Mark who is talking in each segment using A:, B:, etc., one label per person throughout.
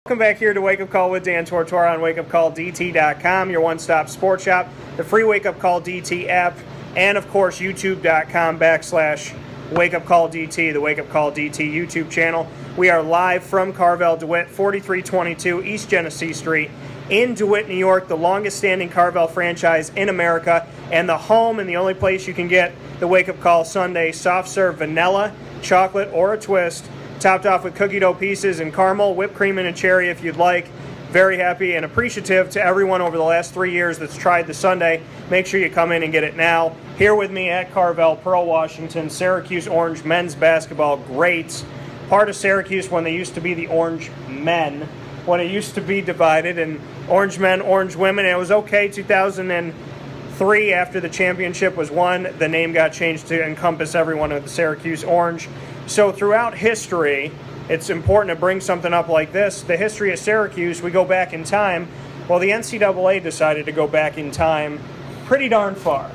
A: Welcome back here to Wake Up Call with Dan Tortora on WakeUpCallDT.com, your one-stop sports shop, the free Wake Up Call DT app, and of course YouTube.com/WakeUpCallDT, the Wake Up Call DT YouTube channel. We are live from Carvel DeWitt, 4322 East Genesee Street in DeWitt, New York, the longest-standing Carvel franchise in America, and the home and the only place you can get the Wake Up Call Sunday soft serve vanilla, chocolate, or a twist, topped off with cookie dough pieces and caramel, whipped cream, and a cherry if you'd like. Very happy and appreciative to everyone over the last 3 years that's tried the sundae. Make sure you come in and get it now. Here with me at Carvel, Pearl, Washington, Syracuse Orange men's basketball greats. Part of Syracuse when they used to be the Orange men, when it used to be divided, and Orange men, Orange women. And it was okay 2003 after the championship was won. The name got changed to encompass everyone of the Syracuse Orange. So throughout history, it's important to bring something up like this. The history of Syracuse, we go back in time. Well, the NCAA decided to go back in time pretty darn far.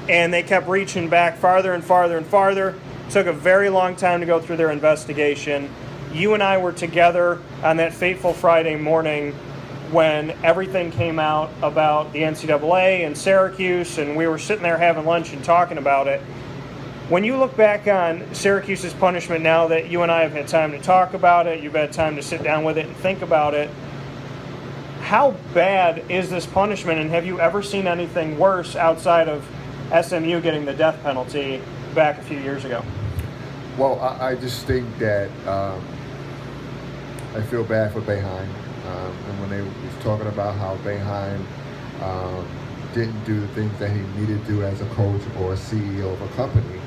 A: And they kept reaching back farther and farther and farther. It took a very long time to go through their investigation. You and I were together on that fateful Friday morning when everything came out about the NCAA and Syracuse, and we were sitting there having lunch and talking about it. When you look back on Syracuse's punishment now that you and I have had time to talk about it, you've had time to sit down with it and think about it, how bad is this punishment, and have you ever seen anything worse outside of SMU getting the death penalty back a few years ago?
B: Well, I just think that I feel bad for Boeheim. And when they was talking about how Boeheim didn't do the things that he needed to do as a coach or a CEO of a company,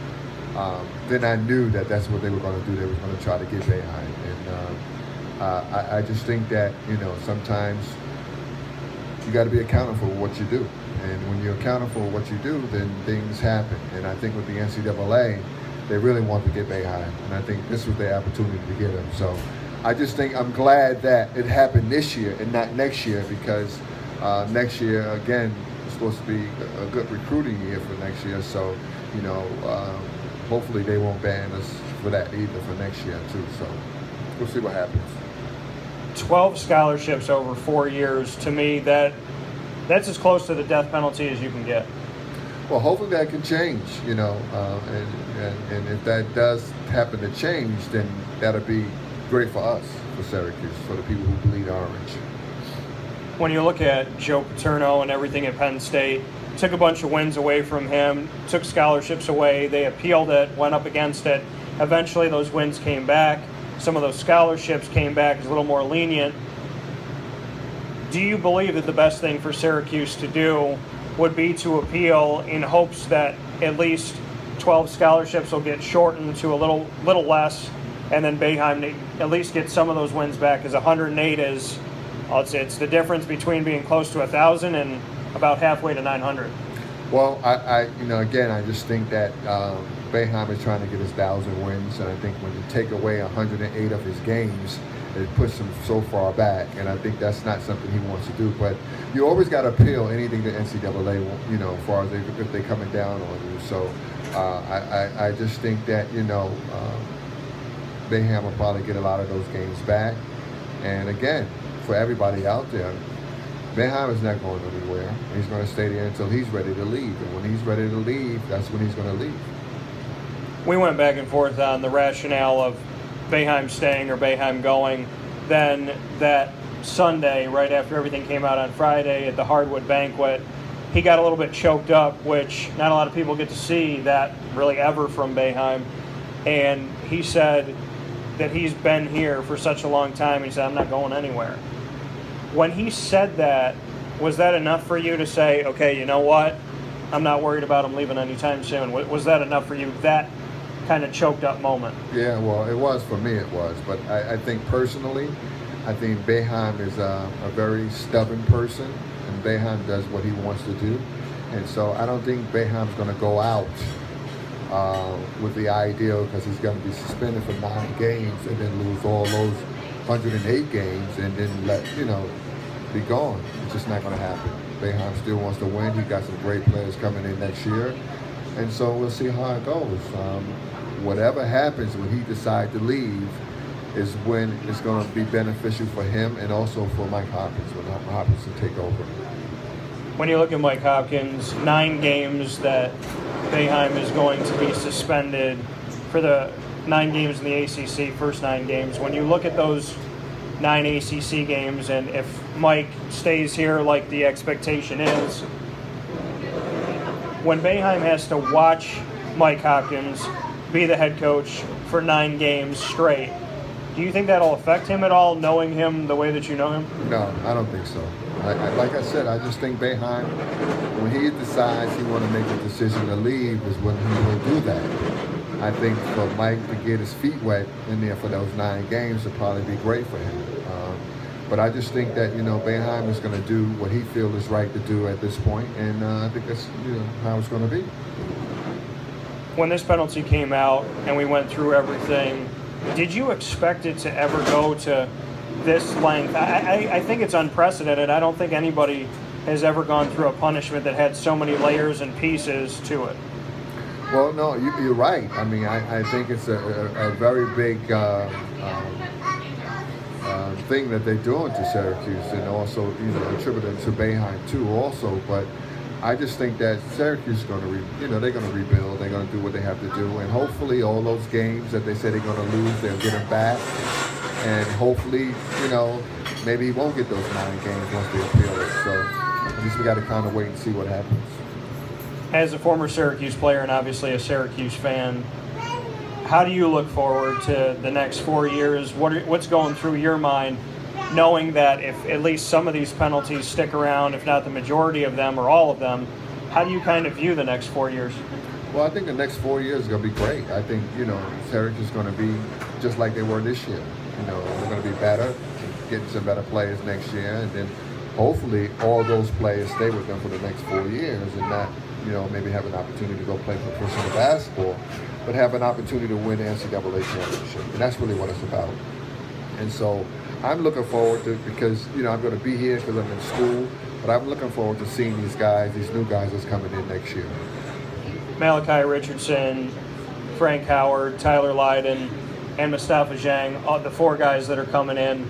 B: then I knew that that's what they were going to do. They were going to try to get Boeheim. And I just think that, sometimes you got to be accountable for what you do. And when you're accountable for what you do, then things happen. And I think with the NCAA, they really want to get Boeheim. And I think this was their opportunity to get him. So I just think I'm glad that it happened this year and not next year, because next year, again, it's supposed to be a good recruiting year for next year. So, hopefully they won't ban us for that either for next year too. So we'll see what happens.
A: 12 scholarships over 4 years, to me, that's as close to the death penalty as you can get.
B: Well, hopefully that can change, and if that does happen to change, then that'll be great for us, for Syracuse, for the people who bleed orange.
A: When you look at Joe Paterno and everything at Penn State, took a bunch of wins away from him, took scholarships away, they appealed it, went up against it. Eventually those wins came back. Some of those scholarships came back as a little more lenient. Do you believe that the best thing for Syracuse to do would be to appeal in hopes that at least 12 scholarships will get shortened to a little less, and then Boeheim at least get some of those wins back? Because 108 is, it's the difference between being close to 1,000 and about halfway to 900.
B: Well, I just think that Boeheim is trying to get his 1,000 wins, and I think when you take away 108 of his games, it puts him so far back, and I think that's not something he wants to do. But you always got to appeal anything that NCAA, as far as if they're coming down on you. So I just think that, Boeheim will probably get a lot of those games back. And again, for everybody out there, Boeheim is not going anywhere. He's going to stay there until he's ready to leave. And when he's ready to leave, that's when he's going to leave.
A: We went back and forth on the rationale of Boeheim staying or Boeheim going. Then that Sunday, right after everything came out on Friday at the Hardwood Banquet, he got a little bit choked up, which not a lot of people get to see that really ever from Boeheim. And he said that he's been here for such a long time. He said, I'm not going anywhere. When he said that, was that enough for you to say, okay, you know what? I'm not worried about him leaving anytime soon? Was that enough for you, that kind of choked up moment?
B: Yeah, well, it was for me, it was. But I think personally, I think Boeheim is a very stubborn person, and Boeheim does what he wants to do. And so I don't think Boeheim's going to go out with the idea because he's going to be suspended for 9 games and then lose all those 108 games and then be gone. It's just not going to happen. Boeheim still wants to win. He got some great players coming in next year, and so we'll see how it goes. Whatever happens when he decides to leave, is when it's going to be beneficial for him and also for Mike Hopkins, when Hopkins will take over.
A: When you look at Mike Hopkins, 9 games that Boeheim is going to be suspended for the 9 games in the ACC, first 9 games. When you look at those 9 ACC games, and if Mike stays here like the expectation is, when Boeheim has to watch Mike Hopkins be the head coach for 9 games straight, do you think that'll affect him at all, knowing him the way that you know him?
B: No, I don't think so. Like I said, I just think Boeheim, when he decides he want to make a decision to leave, is when he will do that. I think for Mike to get his feet wet in there for those 9 games would probably be great for him. But I just think that, Boeheim is going to do what he feels is right to do at this point, and I think that's how it's going to be.
A: When this penalty came out and we went through everything, did you expect it to ever go to this length? I think it's unprecedented. I don't think anybody has ever gone through a punishment that had so many layers and pieces to it.
B: Well, no, you're right. I mean, I think it's a very big thing that they're doing to Syracuse, and also attributed to Boeheim too also. But I just think that Syracuse is going to, they're going to rebuild. They're going to do what they have to do, and hopefully all those games that they say they're going to lose, they'll get them back. And hopefully, maybe he won't get those 9 games once they appeal it. So at least we got to kind of wait and see what happens.
A: As a former Syracuse player and obviously a Syracuse fan, how do you look forward to the next 4 years? What's going through your mind, knowing that if at least some of these penalties stick around, if not the majority of them or all of them, how do you kind of view the next 4 years?
B: Well, I think the next 4 years is going to be great. I think, Syracuse is going to be just like they were this year. They're going to be better, getting some better players next year, and then hopefully all those players stay with them for the next 4 years and not, maybe have an opportunity to go play professional basketball, but have an opportunity to win the NCAA championship. And that's really what it's about. And so I'm looking forward to it because, I'm going to be here because I'm in school, but I'm looking forward to seeing these new guys that's coming in next year.
A: Malachi Richardson, Frank Howard, Tyler Lydon, and Mustafa Zhang, the 4 guys that are coming in.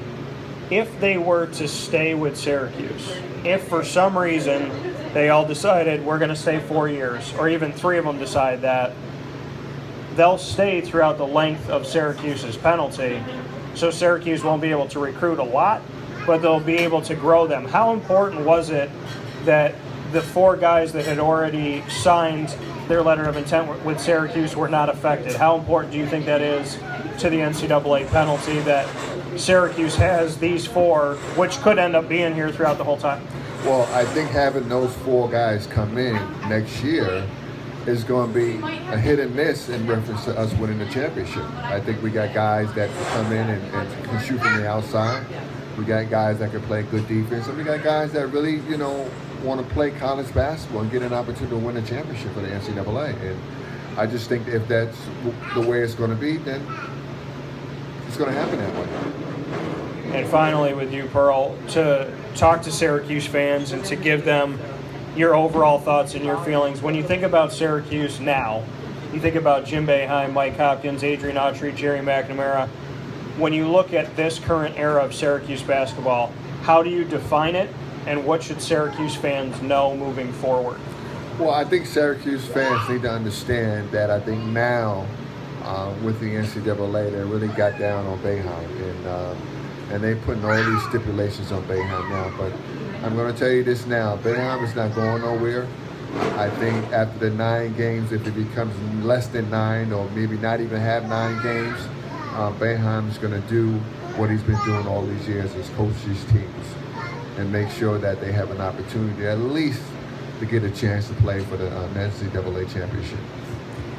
A: If they were to stay with Syracuse, if for some reason they all decided we're going to stay 4 years, or even 3 of them decide that, they'll stay throughout the length of Syracuse's penalty. So Syracuse won't be able to recruit a lot, but they'll be able to grow them. How important was it that the 4 guys that had already signed their letter of intent with Syracuse were not affected? How important do you think that is to the NCAA penalty that Syracuse has these 4, which could end up being here throughout the whole time?
B: Well, I think having those 4 guys come in next year is going to be a hit and miss in reference to us winning the championship. I think we got guys that come in and can shoot from the outside. We got guys that can play good defense, and we got guys that really, want to play college basketball and get an opportunity to win a championship for the NCAA. And I just think if that's the way it's going to be, then it's going to happen that way.
A: And finally with you, Pearl, to talk to Syracuse fans and to give them your overall thoughts and your feelings. When you think about Syracuse now, you think about Jim Boeheim, Mike Hopkins, Adrian Autry, Jerry McNamara. When you look at this current era of Syracuse basketball, how do you define it, and what should Syracuse fans know moving forward?
B: Well, I think Syracuse fans need to understand that I think now with the NCAA, they really got down on Boeheim, and they putting all these stipulations on Boeheim now. But I'm going to tell you this now, Boeheim is not going nowhere. I think after the 9 games, if it becomes less than 9 or maybe not even have 9 games, Boeheim is going to do what he's been doing all these years, is coach these teams and make sure that they have an opportunity at least to get a chance to play for the NCAA championship.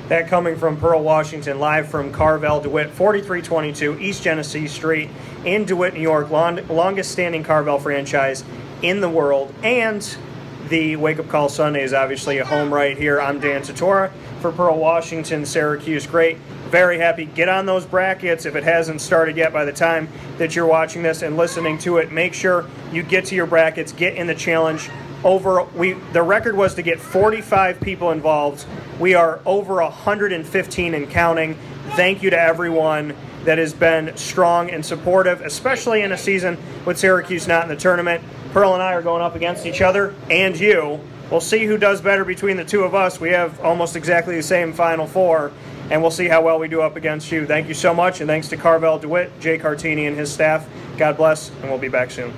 A: That coming from Pearl, Washington, live from Carvel DeWitt, 4322 East Genesee Street in DeWitt, New York, longest standing Carvel franchise in the world. And the Wake Up Call Sunday is obviously a home right here. I'm Dan Tortora for Pearl, Washington, Syracuse. Great. Very happy. Get on those brackets if it hasn't started yet by the time that you're watching this and listening to it. Make sure you get to your brackets, get in the challenge. The record was to get 45 people involved. We are over 115 and counting. Thank you to everyone that has been strong and supportive, especially in a season with Syracuse not in the tournament. Pearl and I are going up against each other, and you. We'll see who does better between the two of us. We have almost exactly the same Final Four, and we'll see how well we do up against you. Thank you so much, and thanks to Carvel DeWitt, Jay Cartini, and his staff. God bless, and we'll be back soon.